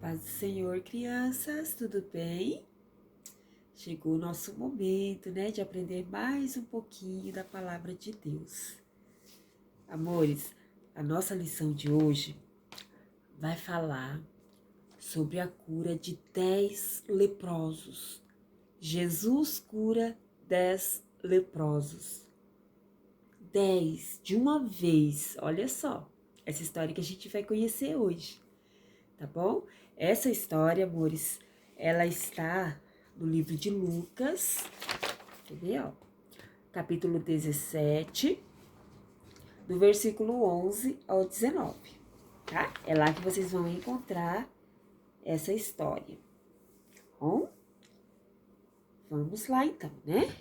Paz do Senhor, crianças, tudo bem? Chegou o nosso momento, né, de aprender mais um pouquinho da palavra de Deus. Amores, a nossa lição de hoje vai falar sobre a cura de 10 leprosos. Jesus cura 10 leprosos. 10 de uma vez, olha só, essa história que a gente vai conhecer hoje, tá bom? Essa história, amores, ela está no livro de Lucas, quer ver, ó? Capítulo 17, do versículo 11 ao 19, tá? É lá que vocês vão encontrar essa história. Bom, vamos lá então, né?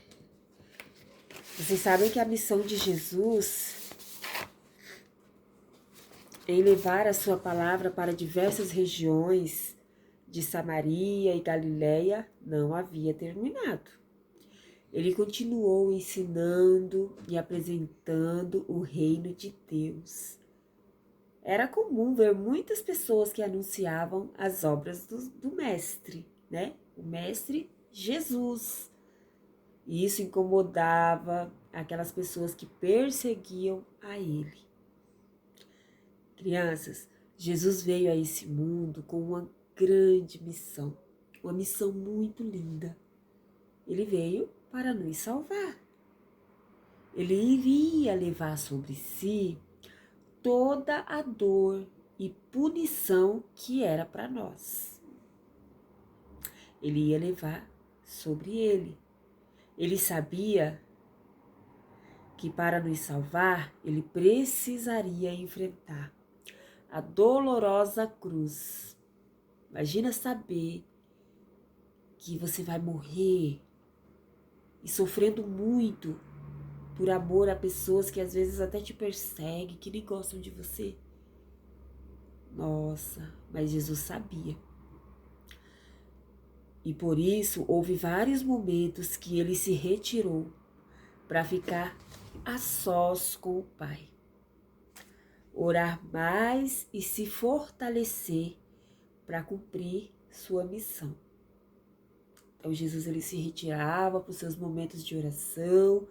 Vocês sabem que a missão de Jesus em levar a sua palavra para diversas regiões de Samaria e Galiléia não havia terminado. Ele continuou ensinando e apresentando o reino de Deus. Era comum ver muitas pessoas que anunciavam as obras do Mestre, né? O Mestre Jesus. E isso incomodava aquelas pessoas que perseguiam a ele. Crianças, Jesus veio a esse mundo com uma grande missão, uma missão muito linda. Ele veio para nos salvar. Ele iria levar sobre si toda a dor e punição que era para nós. Ele ia levar sobre ele. Ele sabia que para nos salvar, ele precisaria enfrentar a dolorosa cruz. Imagina saber que você vai morrer e sofrendo muito por amor a pessoas que às vezes até te perseguem, que nem gostam de você. Nossa, mas Jesus sabia. E por isso houve vários momentos que ele se retirou para ficar a sós com o Pai. Orar mais e se fortalecer para cumprir sua missão. Então Jesus ele se retirava para os seus momentos de oração,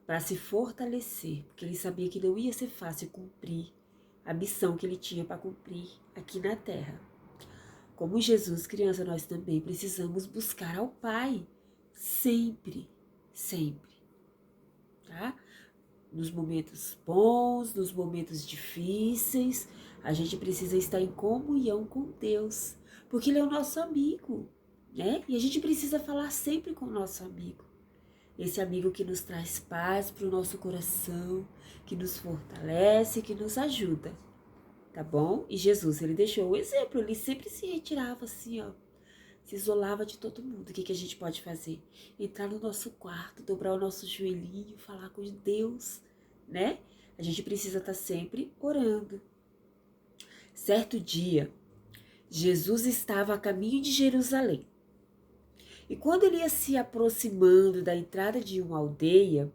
para se fortalecer, porque ele sabia que não ia ser fácil cumprir a missão que ele tinha para cumprir aqui na terra. Como Jesus, criança, nós também precisamos buscar ao Pai, sempre, sempre, tá? Nos momentos bons, nos momentos difíceis, a gente precisa estar em comunhão com Deus, porque Ele é o nosso amigo, né? E a gente precisa falar sempre com o nosso amigo. Esse amigo que nos traz paz para o nosso coração, que nos fortalece, que nos ajuda, tá bom? E Jesus, ele deixou o exemplo, ele sempre se retirava assim, ó, se isolava de todo mundo. O que a gente pode fazer? Entrar no nosso quarto, dobrar o nosso joelhinho, falar com Deus, né? A gente precisa estar sempre orando. Certo dia, Jesus estava a caminho de Jerusalém. E quando ele ia se aproximando da entrada de uma aldeia,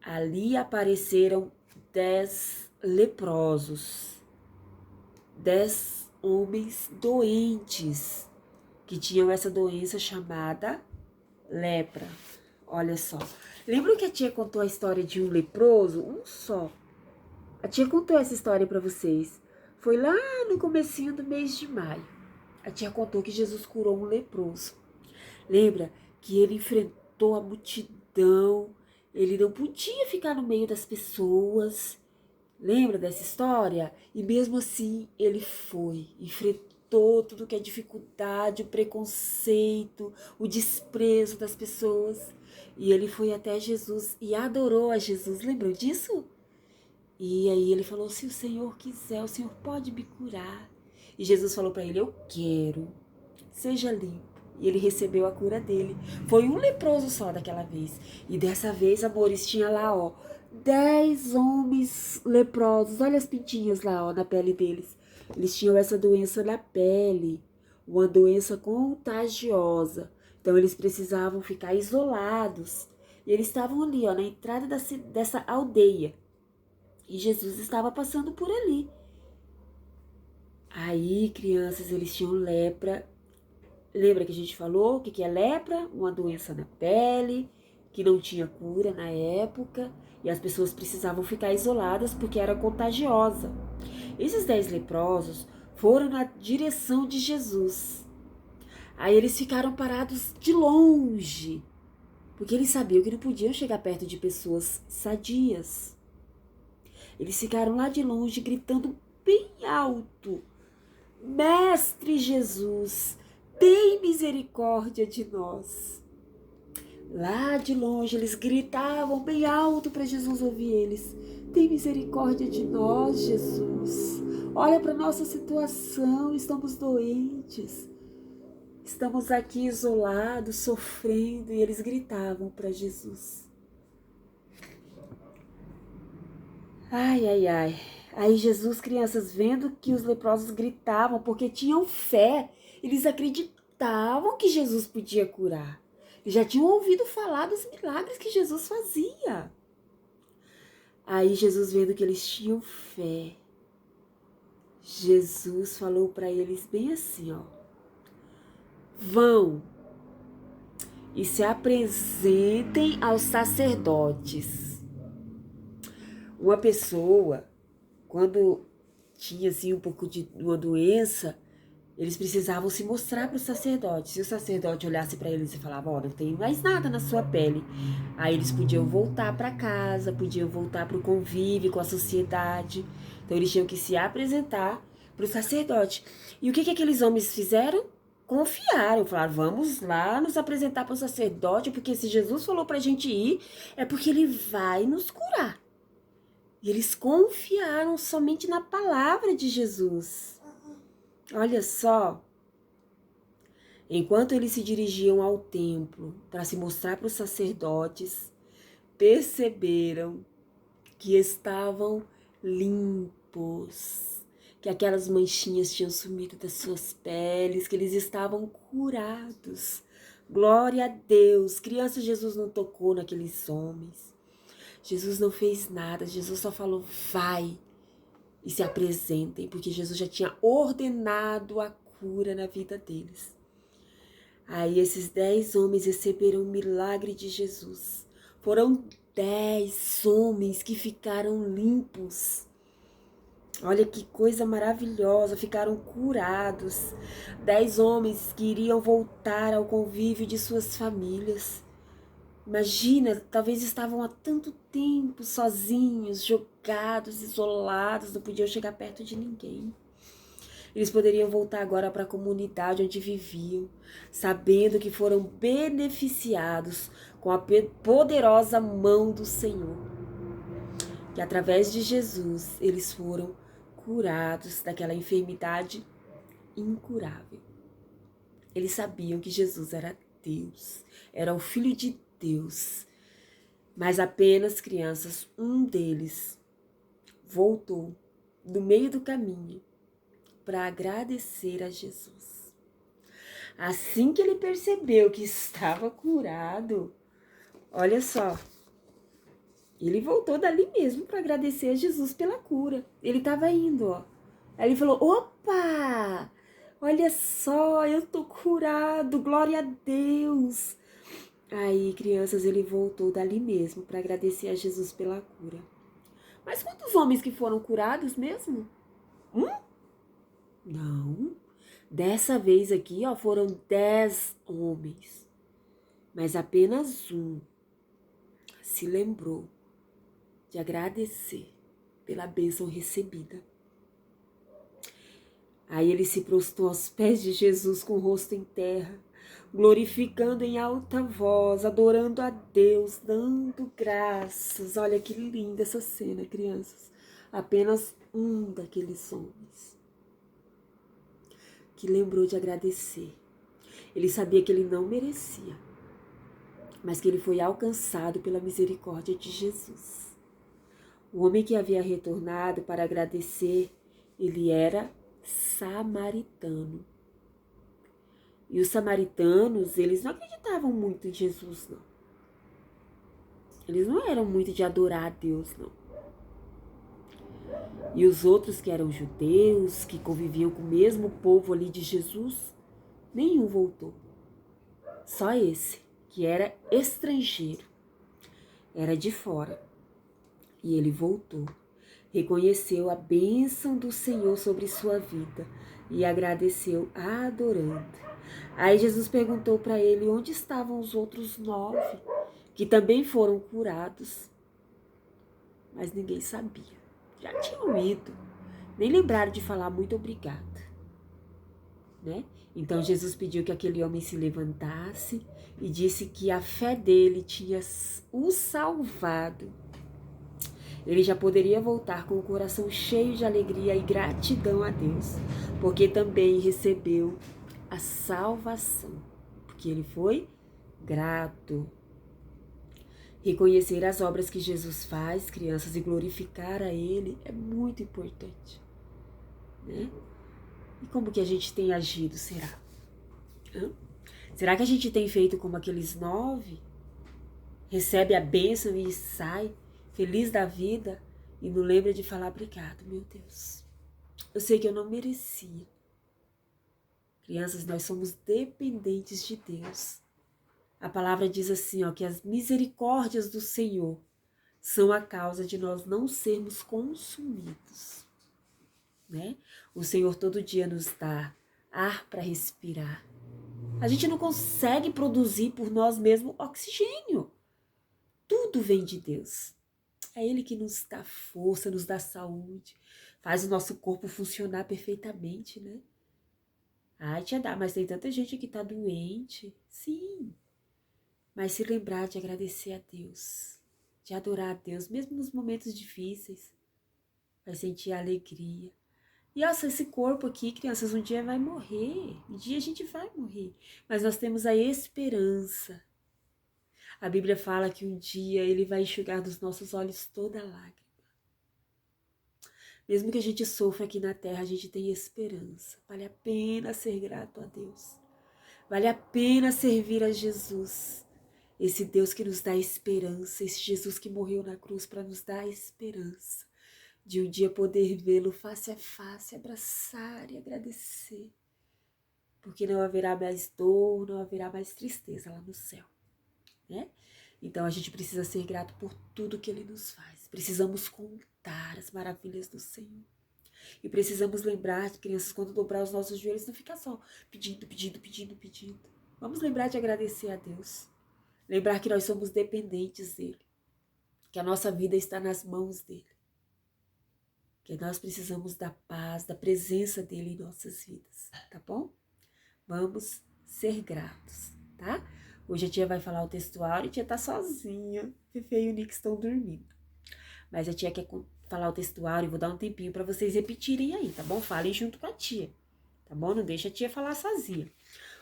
ali apareceram 10 leprosos, 10 homens doentes, que tinham essa doença chamada lepra. Olha só. Lembra que a tia contou a história de um leproso? Um só. A tia contou essa história para vocês. Foi lá no comecinho do mês de maio. A tia contou que Jesus curou um leproso. Lembra que ele enfrentou a multidão. Ele não podia ficar no meio das pessoas. Lembra dessa história? E mesmo assim, ele foi, enfrentou tudo que é dificuldade, o preconceito, o desprezo das pessoas. E ele foi até Jesus e adorou a Jesus. Lembram disso? E aí ele falou, se o Senhor quiser, o Senhor pode me curar. E Jesus falou para ele, eu quero, seja limpo. E ele recebeu a cura dele. Foi um leproso só daquela vez. E dessa vez, amores, tinha lá, ó, 10 homens leprosos. Olha as pintinhas lá, ó, na pele deles. Eles tinham essa doença na pele, uma doença contagiosa. Então, eles precisavam ficar isolados. E eles estavam ali, ó, na entrada dessa aldeia. E Jesus estava passando por ali. Aí, crianças, eles tinham lepra. Lembra que a gente falou o que é lepra? Uma doença na pele, que não tinha cura na época, e as pessoas precisavam ficar isoladas porque era contagiosa. Esses 10 leprosos foram na direção de Jesus. Aí eles ficaram parados de longe, porque eles sabiam que não podiam chegar perto de pessoas sadias. Eles ficaram lá de longe, gritando bem alto: Mestre Jesus, tem misericórdia de nós. Lá de longe eles gritavam bem alto para Jesus ouvir eles: tem misericórdia de nós, Jesus. Olha para nossa situação, estamos doentes. Estamos aqui isolados, sofrendo, e eles gritavam para Jesus. Ai, ai, ai. Aí Jesus, crianças, vendo que os leprosos gritavam porque tinham fé, eles acreditavam que Jesus podia curar. Eles já tinham ouvido falar dos milagres que Jesus fazia. Aí Jesus, vendo que eles tinham fé, Jesus falou para eles bem assim, ó: vão e se apresentem aos sacerdotes. Uma pessoa, quando tinha assim um pouco de uma doença, eles precisavam se mostrar para o sacerdote. Se o sacerdote olhasse para eles e falava: ó, não tem mais nada na sua pele, aí eles podiam voltar para casa, podiam voltar para o convívio com a sociedade. Então eles tinham que se apresentar para o sacerdote. E o que aqueles homens fizeram? Confiaram, falaram: vamos lá nos apresentar para o sacerdote, porque se Jesus falou para a gente ir, é porque ele vai nos curar. E eles confiaram somente na palavra de Jesus. Olha só, enquanto eles se dirigiam ao templo para se mostrar para os sacerdotes, perceberam que estavam limpos, que aquelas manchinhas tinham sumido das suas peles, que eles estavam curados. Glória a Deus! Criança, Jesus não tocou naqueles homens. Jesus não fez nada, Jesus só falou: vai e se apresentem, porque Jesus já tinha ordenado a cura na vida deles. Aí esses 10 homens receberam o milagre de Jesus. Foram 10 homens que ficaram limpos. Olha que coisa maravilhosa, ficaram curados. 10 homens que iriam voltar ao convívio de suas famílias. Imagina, talvez estavam há tanto tempo sozinhos, jogados, isolados, não podiam chegar perto de ninguém. Eles poderiam voltar agora para a comunidade onde viviam, sabendo que foram beneficiados com a poderosa mão do Senhor. Que através de Jesus eles foram curados daquela enfermidade incurável. Eles sabiam que Jesus era Deus, era o Filho de Deus. Mas apenas, crianças, um deles voltou no meio do caminho para agradecer a Jesus. Assim que ele percebeu que estava curado, olha só, ele voltou dali mesmo para agradecer a Jesus pela cura. Ele estava indo, ó. Aí ele falou: opa, olha só, eu tô curado, glória a Deus. Aí, crianças, ele voltou dali mesmo para agradecer a Jesus pela cura. Mas quantos homens que foram curados mesmo? Não. Dessa vez aqui, ó, foram 10 homens. Mas apenas um se lembrou de agradecer pela bênção recebida. Aí ele se prostrou aos pés de Jesus com o rosto em terra, glorificando em alta voz, adorando a Deus, dando graças. Olha que linda essa cena, crianças. Apenas um daqueles homens que lembrou de agradecer. Ele sabia que ele não merecia, mas que ele foi alcançado pela misericórdia de Jesus. O homem que havia retornado para agradecer, ele era samaritano. E os samaritanos, eles não acreditavam muito em Jesus, não. Eles não eram muito de adorar a Deus, não. E os outros que eram judeus, que conviviam com o mesmo povo ali de Jesus, nenhum voltou. Só esse, que era estrangeiro, era de fora. E ele voltou, reconheceu a bênção do Senhor sobre sua vida e agradeceu adorando. Aí Jesus perguntou para ele onde estavam os outros 9, que também foram curados. Mas ninguém sabia. Já tinham ido. Nem lembraram de falar muito obrigada. Né? Então Jesus pediu que aquele homem se levantasse e disse que a fé dele tinha o salvado. Ele já poderia voltar com o coração cheio de alegria e gratidão a Deus, porque também recebeu a salvação, porque ele foi grato. Reconhecer as obras que Jesus faz, crianças, e glorificar a Ele é muito importante. Né? E como que a gente tem agido, será? Será que a gente tem feito como aqueles 9? Recebe a bênção e sai feliz da vida e não lembra de falar obrigado, meu Deus. Eu sei que eu não merecia. Crianças, nós somos dependentes de Deus. A palavra diz assim, ó, que as misericórdias do Senhor são a causa de nós não sermos consumidos. Né? O Senhor todo dia nos dá ar para respirar. A gente não consegue produzir por nós mesmos oxigênio. Tudo vem de Deus. É Ele que nos dá força, nos dá saúde, faz o nosso corpo funcionar perfeitamente, né? Ai, tia Dá, mas tem tanta gente que tá doente. Sim, mas se lembrar de agradecer a Deus, de adorar a Deus, mesmo nos momentos difíceis, vai sentir a alegria. E nossa, esse corpo aqui, crianças, um dia vai morrer. Um dia a gente vai morrer. Mas nós temos a esperança. A Bíblia fala que um dia Ele vai enxugar dos nossos olhos toda lágrima. Mesmo que a gente sofra aqui na terra, a gente tem esperança. Vale a pena ser grato a Deus. Vale a pena servir a Jesus. Esse Deus que nos dá esperança. Esse Jesus que morreu na cruz para nos dar esperança. De um dia poder vê-lo face a face, abraçar e agradecer. Porque não haverá mais dor, não haverá mais tristeza lá no céu. Né? Então a gente precisa ser grato por tudo que Ele nos faz. Precisamos contar as maravilhas do Senhor. E precisamos lembrar, crianças, quando dobrar os nossos joelhos, não ficar só pedindo, pedindo, pedindo, pedindo. Vamos lembrar de agradecer a Deus. Lembrar que nós somos dependentes dEle. Que a nossa vida está nas mãos dEle. Que nós precisamos da paz, da presença dEle em nossas vidas. Tá bom? Vamos ser gratos, tá? Hoje a tia vai falar o textuário e a tia tá sozinha. Fefe e o Nick estão dormindo. Mas a tia quer falar o textuário e vou dar um tempinho para vocês repetirem aí, tá bom? Falem junto com a tia, tá bom? Não deixa a tia falar sozinha.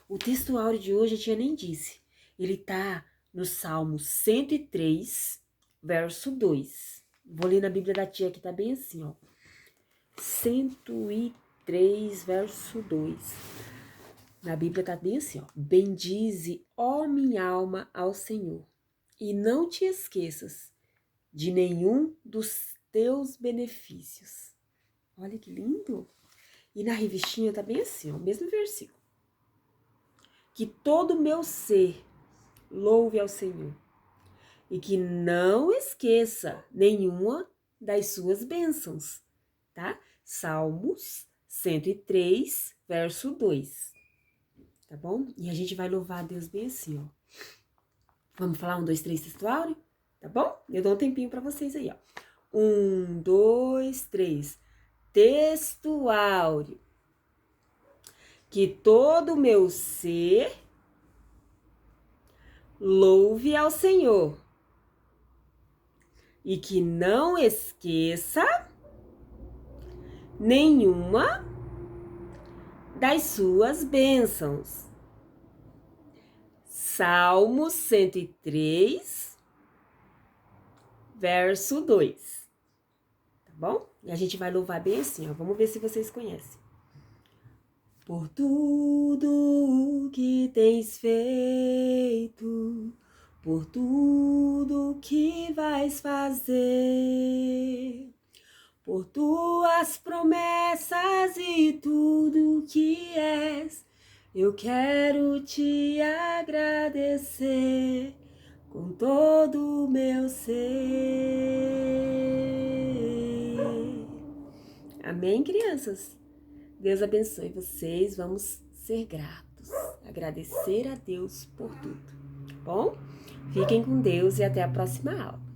O textuário de hoje a tia nem disse. Ele tá no Salmo 103, verso 2. Vou ler na Bíblia da tia que tá bem assim, ó. 103, verso 2. Na Bíblia tá bem assim, ó. Bendize, ó minha alma, ao Senhor, e não te esqueças de nenhum dos teus benefícios. Olha que lindo! E na revistinha tá bem assim, ó, o mesmo versículo. Que todo o meu ser louve ao Senhor, e que não esqueça nenhuma das suas bênçãos, tá? Salmos 103, verso 2. Tá bom? E a gente vai louvar a Deus bem assim, ó. Vamos falar 1, 2, 3, textuário? Tá bom? Eu dou um tempinho pra vocês aí, ó. 1, 2, 3. Textuário. Que todo o meu ser louve ao Senhor. E que não esqueça nenhuma das suas bênçãos. Salmo 103, verso 2. Tá bom? E a gente vai louvar bem assim, ó. Vamos ver se vocês conhecem. Por tudo que tens feito, por tudo que vais fazer, por tuas promessas e tudo que és. Eu quero te agradecer com todo o meu ser. Amém, crianças? Deus abençoe vocês. Vamos ser gratos, agradecer a Deus por tudo. Bom? Fiquem com Deus e até a próxima aula.